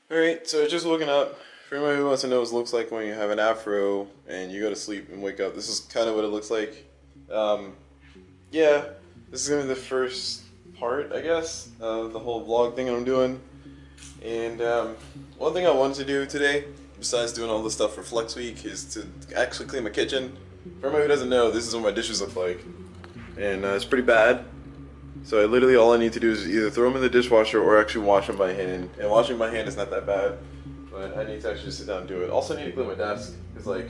Alright, so just looking up, for anyone who wants to know what it looks like when you have an afro and you go to sleep and wake up, this is kind of what it looks like. Um, yeah, this is going to be the first part, I guess, of the whole vlog thing I'm doing. And one thing I wanted to do today, besides doing all this stuff for Flex Week, is to actually clean my kitchen. For anyone who doesn't know, this is what my dishes look like. And it's pretty bad. So all I need to do is either throw them in the dishwasher or actually wash them by hand. And washing by hand is not that bad, but I need to actually sit down and do it. Also, I need to clean my desk, because like,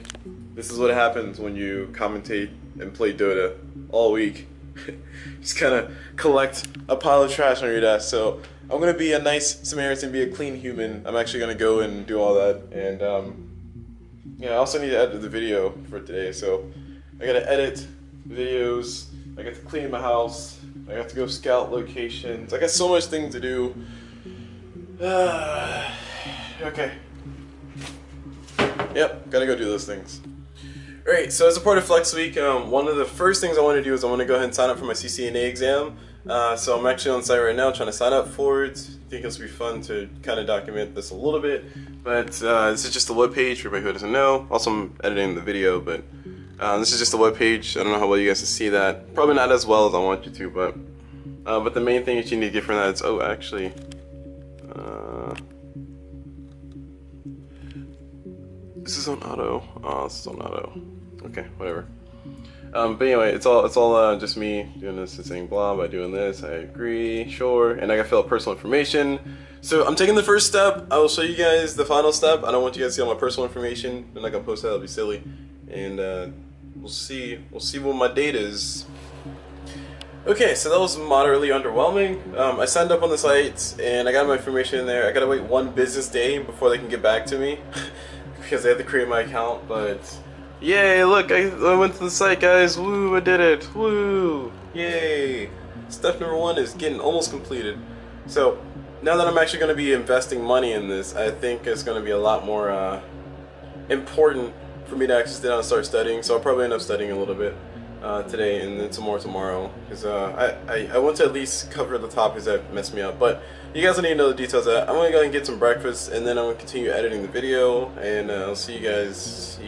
this is what happens when you commentate and play Dota all week. Just kind of collect a pile of trash on your desk. So I'm gonna be a nice Samaritan, be a clean human. I'm actually gonna go and do all that, and yeah, I also need to edit the video for today. So I gotta edit videos. I got to clean my house. I got to go scout locations. I got so much things to do. Okay. Yep, gotta go do those things. Alright, so as a part of Flex Week, one of the first things I want to do is I want to go ahead and sign up for my CCNA exam. So I'm actually on site right now trying to sign up for it. I think this will be fun to kind of document this a little bit. But this is just a web page for everybody who doesn't know. Also, I'm editing the video, but this is just a web page. I don't know how well you guys can see that. Probably not as well as I want you to, but the main thing that you need to get from that is, oh, actually, this is on auto. Oh, this is on auto. Okay, whatever. But anyway, it's all just me doing this and saying blah by doing this. I agree, sure, and I gotta fill out personal information. So I'm taking the first step. I will show you guys the final step. I don't want you guys to see all my personal information. I'm not gonna post that. That'll be silly. And we'll see what my date is. Okay, so that was moderately underwhelming. I signed up on the site and I got my information in there. I gotta wait one business day before they can get back to me because they have to create my account. But yay! Look, I went to the site, guys. Woo! I did it. Woo! Yay! Step number one is getting almost completed. So now that I'm actually going to be investing money in this, I think it's going to be a lot more important for me to actually sit down and start studying. So I'll probably end up studying a little bit today and then some more tomorrow, because I want to at least cover the topics that messed me up. But you guys don't need to know the details of that. I'm going to go and get some breakfast, and then I'm going to continue editing the video, and I'll see you guys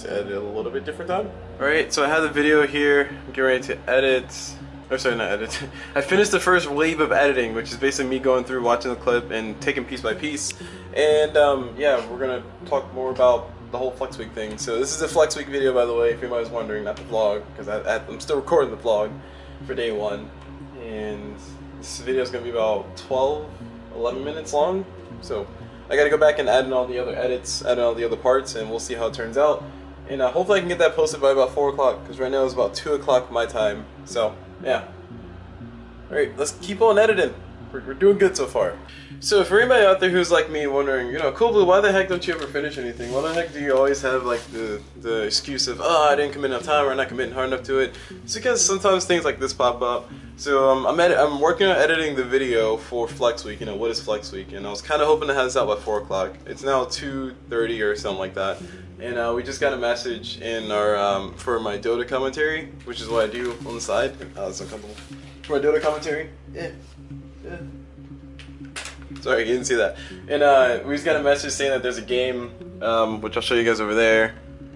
at a little bit different time. Alright, so I have the video here. I'm getting ready to edit. Or sorry, not edit. I finished the first wave of editing, which is basically me going through, watching the clip, and taking piece by piece. And yeah, we're going to talk more about the whole Flex Week thing. So this is a Flex Week video, by the way, if anybody was wondering, not the vlog, because I'm still recording the vlog for day one. And this video is going to be about 11 minutes long. So I got to go back and add in all the other edits, add in all the other parts, and we'll see how it turns out. And hopefully I can get that posted by about 4 o'clock, because right now it's about 2 o'clock my time. So yeah. Alright, let's keep on editing. We're doing good so far. So for anybody out there who's like me wondering, you know, CulBlu, why the heck don't you ever finish anything? Why the heck do you always have like the excuse of, oh, I didn't commit enough time, or I'm not committing hard enough to it? It's because sometimes things like this pop up. So I'm working on editing the video for Flex Week. You know, what is Flex Week? And I was kind of hoping to have this out by 4 o'clock. It's now 2:30 or something like that. And we just got a message in our for my Dota commentary, which is what I do on the side. Oh, it's uncomfortable. For my Dota commentary. Yeah. Sorry, you didn't see that. And we just got a message saying that there's a game, which I'll show you guys over there.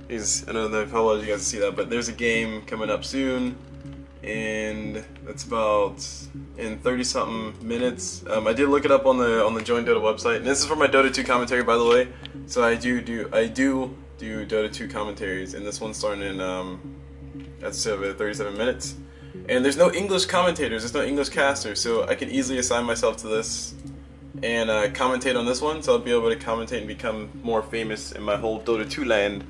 I don't know how well you guys see that, but there's a game coming up soon, and that's about in 30-something minutes. I did look it up on the Join Dota website, and this is for my Dota 2 commentary, by the way. So I do Dota 2 commentaries, and this one's starting in that's 37 minutes. And there's no English commentators, there's no English casters, so I could easily assign myself to this and commentate on this one, so I'll be able to commentate and become more famous in my whole Dota 2 land.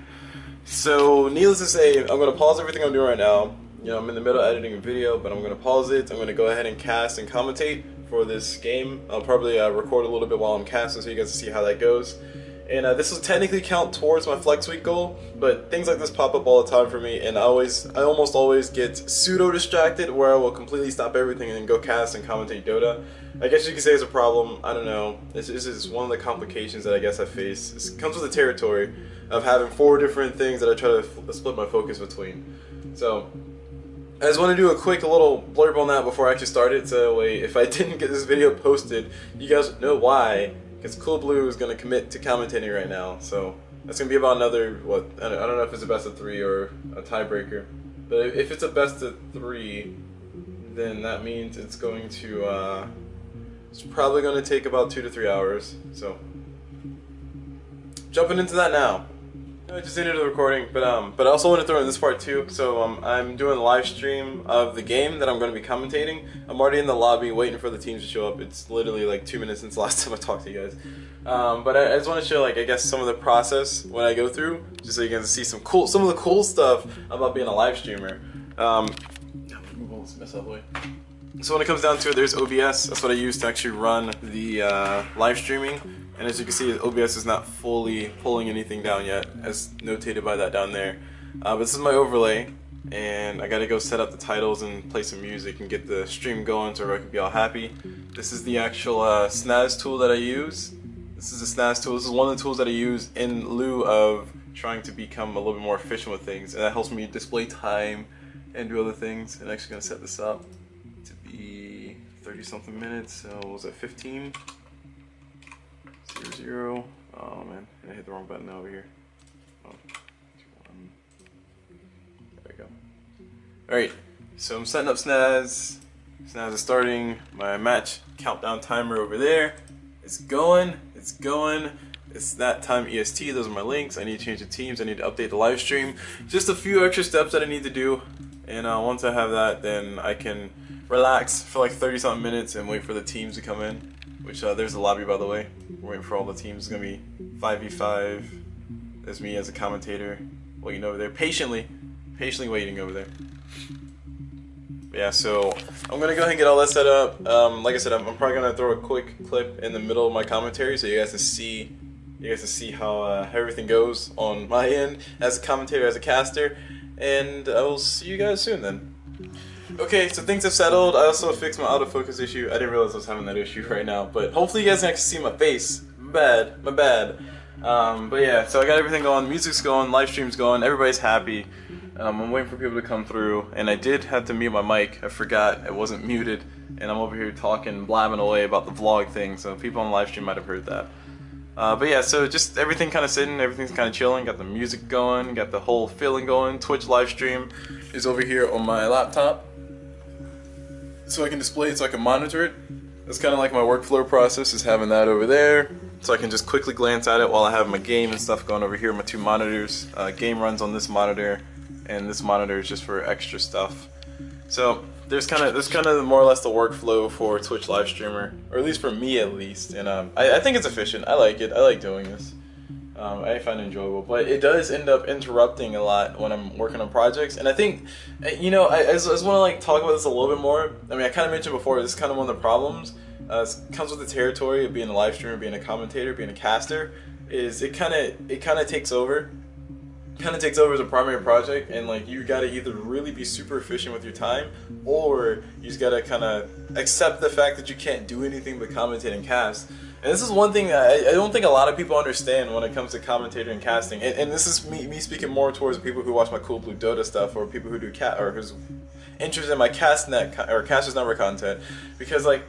So needless to say, I'm going to pause everything I'm doing right now. You know, I'm in the middle of editing a video, but I'm going to pause it. I'm going to go ahead and cast and commentate for this game. I'll probably record a little bit while I'm casting so you guys can see how that goes. And this will technically count towards my Flex Week goal, but things like this pop up all the time for me, and I almost always get pseudo distracted where I will completely stop everything and then go cast and commentate Dota. I guess you could say it's a problem. I don't know. This is one of the complications that I guess I face. It comes with the territory of having 4 different things that I try to split my focus between. So I just want to do a quick little blurb on that before I actually start it, so that way if I didn't get this video posted, you guys would know why. because CulBlu is going to commit to commentating right now. So that's going to be about another, what, I don't know if it's a best of 3 or a tiebreaker. But if it's a best of 3, then that means it's going to, it's probably going to take about 2 to 3 hours. So jumping into that now. I just ended the recording, but I also want to throw in this part too. So I'm doing a live stream of the game that I'm going to be commentating. I'm already in the lobby waiting for the teams to show up. It's literally like 2 minutes since the last time I talked to you guys. But I just want to show, like, I guess some of the process when I go through, just so you can see some of the cool stuff about being a live streamer. Move all this mess out of the way. So when it comes down to it, there's OBS. That's what I use to actually run the live streaming. And as you can see, OBS is not fully pulling anything down yet, as notated by that down there. But this is my overlay, and I gotta go set up the titles and play some music and get the stream going so everybody can be all happy. This is the actual snaz tool that I use. This is a snaz tool. This is one of the tools that I use in lieu of trying to become a little bit more efficient with things, and that helps me display time and do other things. And I'm actually gonna set this up to be 30-something minutes. So what was that, 15? 0. Oh man, I hit the wrong button over here. Oh, 2, 1. There we go. Alright, so I'm setting up Snaz. Snaz is starting. My match countdown timer over there. It's going. It's going. It's that time EST. Those are my links. I need to change the teams. I need to update the live stream. Just a few extra steps that I need to do. And once I have that, then I can relax for like 30-something minutes and wait for the teams to come in. Which, there's the lobby, by the way. We're waiting for all the teams. It's going to be 5v5. There's me as a commentator waiting over there. Patiently waiting over there. But yeah, so I'm going to go ahead and get all that set up. Like I said, I'm probably going to throw a quick clip in the middle of my commentary so you guys can see how everything goes on my end as a commentator, as a caster. And I will see you guys soon then. Okay, so things have settled. I also fixed my autofocus issue. I didn't realize I was having that issue right now, but hopefully you guys can actually see my face. My bad. But yeah, so I got everything going. Music's going, live stream's going, everybody's happy. I'm waiting for people to come through, and I did have to mute my mic. I forgot it wasn't muted, and I'm over here talking, blabbing away about the vlog thing, so people on the live stream might have heard that. But yeah, so just everything kind of sitting, everything's kind of chilling, got the music going, got the whole feeling going. Twitch live stream is over here on my laptop, so I can display it, so I can monitor it. That's kind of like my workflow process, is having that over there, so I can just quickly glance at it while I have my game and stuff going over here, my 2 monitors. Game runs on this monitor, and this monitor is just for extra stuff. So there's kind of more or less the workflow for Twitch live streamer, or at least for me at least. And I think it's efficient. I like it. I like doing this. I find it enjoyable, but it does end up interrupting a lot when I'm working on projects. And I think, you know, I just want to like talk about this a little bit more. I mean, I kind of mentioned before, this is kind of one of the problems. It comes with the territory of being a live streamer, being a commentator, being a caster. Is it kind of takes over. Kind of takes over as a primary project, and like you gotta either really be super efficient with your time, or you just gotta kind of accept the fact that you can't do anything but commentate and cast. And this is one thing I don't think a lot of people understand when it comes to commentating and casting. And this is me speaking more towards people who watch my CulBlu Dota stuff, or people who do or who's interested in my Castnet or Casters Number content, because like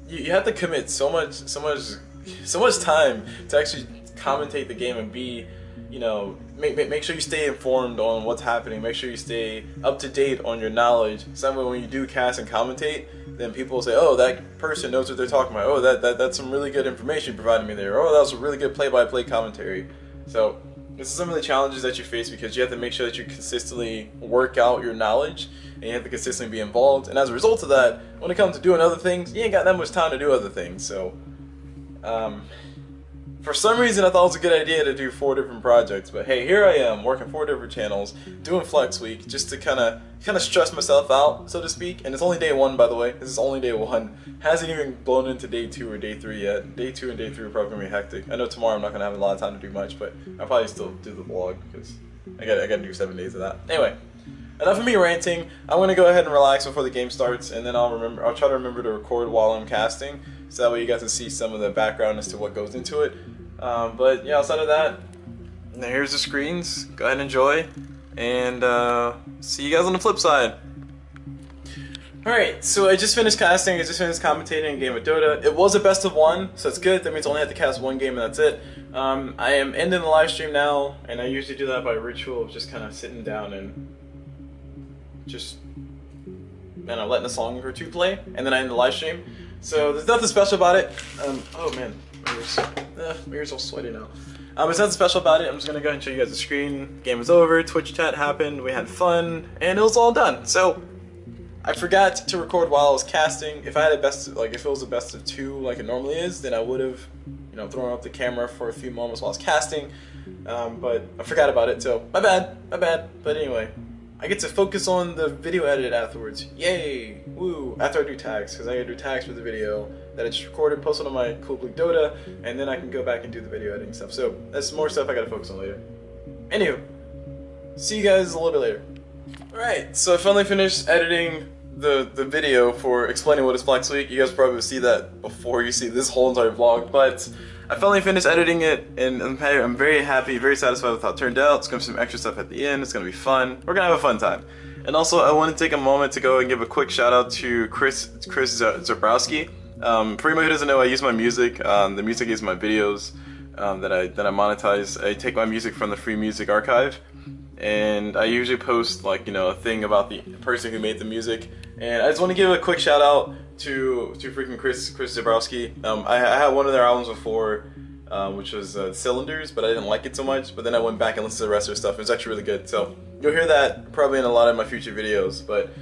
you have to commit so much time to actually commentate the game and be, you know, make sure you stay informed on what's happening. Make sure you stay up to date on your knowledge. So that way when you do cast and commentate, then people will say, oh, that person knows what they're talking about. Oh, that's some really good information provided me there. Oh, that was a really good play-by-play commentary. So this is some of the challenges that you face, because you have to make sure that you consistently work out your knowledge, and you have to consistently be involved. And as a result of that, when it comes to doing other things, you ain't got that much time to do other things. So for some reason, I thought it was a good idea to do 4 different projects, but hey, here I am working 4 different channels, doing Flex Week, just to kind of stress myself out, so to speak. And it's only day 1, by the way. This is only day 1. Hasn't even blown into day 2 or day 3 yet. Day 2 and day 3 are probably gonna be hectic. I know tomorrow I'm not gonna have a lot of time to do much, but I'll probably still do the vlog because I gotta do 7 days of that. Anyway, enough of me ranting. I'm gonna go ahead and relax before the game starts, and then I'll try to remember to record while I'm casting, so that way you guys can see some of the background as to what goes into it. But yeah, outside of that, here's the screens. Go ahead and enjoy, and see you guys on the flip side. Alright, so I just finished casting, I just finished commentating a game of Dota. It was a best of one, so it's good. That means I only have to cast one game and that's it. I am ending the live stream now, and I usually do that by ritual of just kind of sitting down and just, I don't know, letting a song or two play, and then I end the live stream. So there's nothing special about it. Oh man, my ears all sweaty now. There's nothing special about it. I'm just gonna go ahead and show you guys the screen. Game was over, Twitch chat happened, we had fun, and it was all done. So I forgot to record while I was casting. If I had a if it was a best of two like it normally is, then I would have, thrown up the camera for a few moments while I was casting. But I forgot about it, so my bad. But anyway, I get to focus on the video edit afterwards. Yay! Woo! After I do tags, because I gotta do tags for the video that I just recorded, posted on my CulBlu Dota, and then I can go back and do the video editing stuff. So that's more stuff I gotta focus on later. Anywho, see you guys a little bit later. Alright, so I finally finished editing the video for explaining what is Flex Week. You guys probably will see that before you see this whole entire vlog, but I finally finished editing it, and I'm very happy, very satisfied with how it turned out. It's going to be some extra stuff at the end. It's going to be fun. We're going to have a fun time. And also, I want to take a moment to go and give a quick shout out to Chris Zabrowski. For anybody who doesn't know, I use my music. The music is my videos that I monetize. I take my music from the Free Music Archive, and I usually post a thing about the person who made the music. And I just want to give a quick shout out to freaking Chris Zabrowski. I had one of their albums before, which was Cylinders, but I didn't like it so much. But then I went back and listened to the rest of their stuff. It was actually really good. So you'll hear that probably in a lot of my future videos. But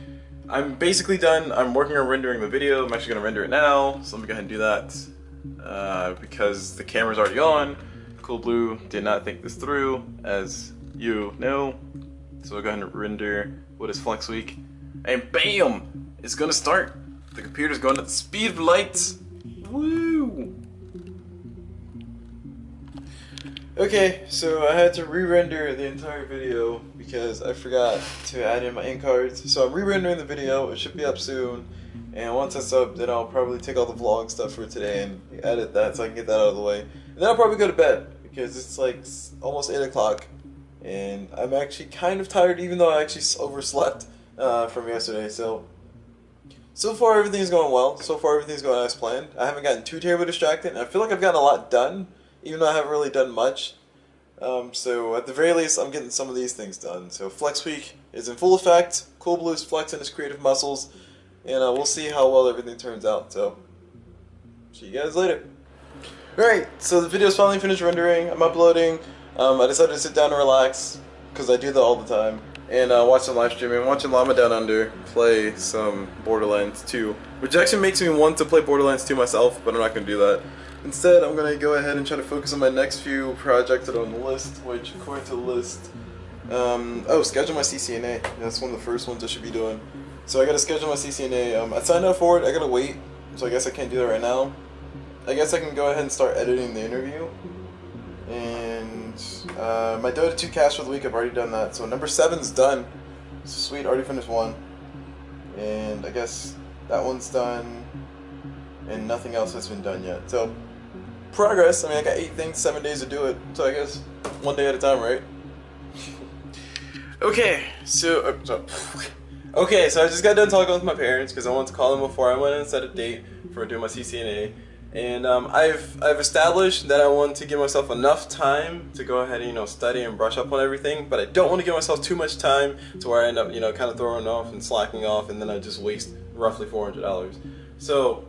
I'm basically done. I'm working on rendering the video. I'm actually going to render it now. So let me go ahead and do that because the camera's already on. CulBlu did not think this through, as you know. So we'll go ahead and render what is Flex Week. And BAM! It's gonna start. The computer's going at the speed of light. Woo! Okay, so I had to re-render the entire video because I forgot to add in my in cards. So I'm re-rendering the video. It should be up soon. And once it's up, then I'll probably take all the vlog stuff for today and edit that so I can get that out of the way. And then I'll probably go to bed because it's like almost 8 o'clock. And I'm actually kind of tired, even though I actually overslept from yesterday. So far everything's going well. So far everything's going as planned. I haven't gotten too terribly distracted. I feel like I've gotten a lot done, even though I haven't really done much. So at the very least, I'm getting some of these things done. So Flex Week is in full effect. CulBlu is flexing his creative muscles, and we'll see how well everything turns out. So see you guys later. Alright, so the video's finally finished rendering. I'm uploading. I decided to sit down and relax, because I do that all the time, and watch some live streaming. I'm watching Llama Down Under play some Borderlands 2, which actually makes me want to play Borderlands 2 myself, but I'm not going to do that. Instead, I'm going to go ahead and try to focus on my next few projects that are on the list, which, according to the list, schedule my CCNA. That's one of the first ones I should be doing. So I got to schedule my CCNA. I signed up for it. I got to wait, so I guess I can't do that right now. I guess I can go ahead and start editing the interview. And my Dota 2 cast for the week, I've already done that. So number 7's done. Sweet, already finished one. And I guess that one's done. And nothing else has been done yet. So, progress. I mean, I got 8 things, 7 days to do it. So I guess one day at a time, right? Okay, so I just got done talking with my parents because I wanted to call them before I went and set a date for doing my CCNA. And I've established that I want to give myself enough time to go ahead and study and brush up on everything, but I don't want to give myself too much time to where I end up kind of throwing off and slacking off, and then I just waste roughly $400. So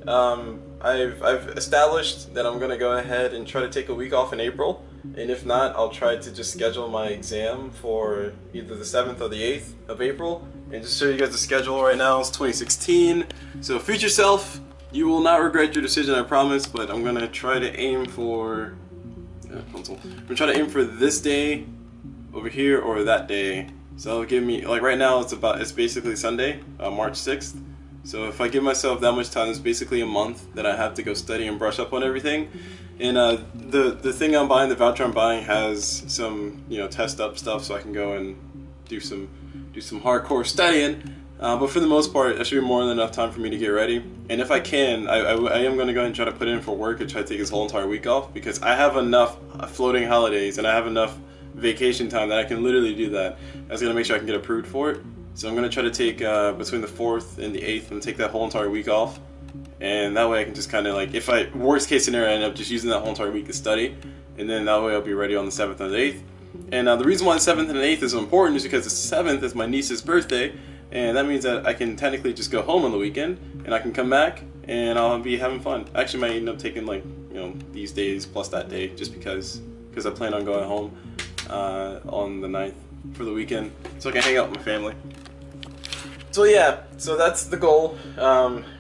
I've established that I'm gonna go ahead and try to take a week off in April, and if not, I'll try to just schedule my exam for either the 7th or the 8th of April. And just show you guys the schedule right now. It's 2016, so future self. You will not regret your decision, I promise, but I'm gonna try to aim for I'm gonna try to aim for this day over here or that day. So it'll give me, like right now it's basically Sunday, March 6th. So if I give myself that much time, it's basically a month that I have to go study and brush up on everything. And the thing I'm buying, the voucher I'm buying, has some test up stuff, so I can go and do some hardcore studying. But for the most part, that should be more than enough time for me to get ready. And if I can, I am going to go ahead and try to put in for work and try to take this whole entire week off, because I have enough floating holidays and I have enough vacation time that I can literally do that. I was going to make sure I can get approved for it. So I'm gonna try to take between the 4th and the 8th, and take that whole entire week off. And that way I can just kind of like, if I, worst case scenario, I end up just using that whole entire week to study, and then that way I'll be ready on the 7th and the 8th. And the reason why the 7th and the 8th is important is because the 7th is my niece's birthday, and that means that I can technically just go home on the weekend, and I can come back, and I'll be having fun. I actually might end up taking like, these days plus that day, just because I plan on going home on the 9th for the weekend, so I can hang out with my family. So yeah, so that's the goal.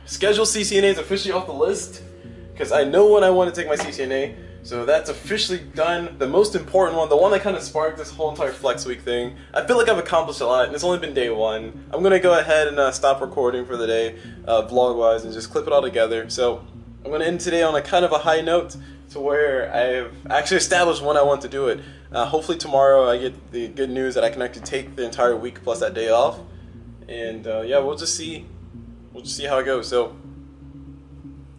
Schedule CCNA is officially off the list, because I know when I want to take my CCNA, so that's officially done. The most important one, the one that kind of sparked this whole entire Flex Week thing, I feel like I've accomplished a lot, and it's only been day 1. I'm going to go ahead and stop recording for the day, vlog-wise, and just clip it all together. So I'm going to end today on a kind of a high note, to where I've actually established when I want to do it. Hopefully tomorrow I get the good news that I can actually take the entire week plus that day off. And yeah, we'll just see how it goes. So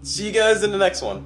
see you guys in the next one.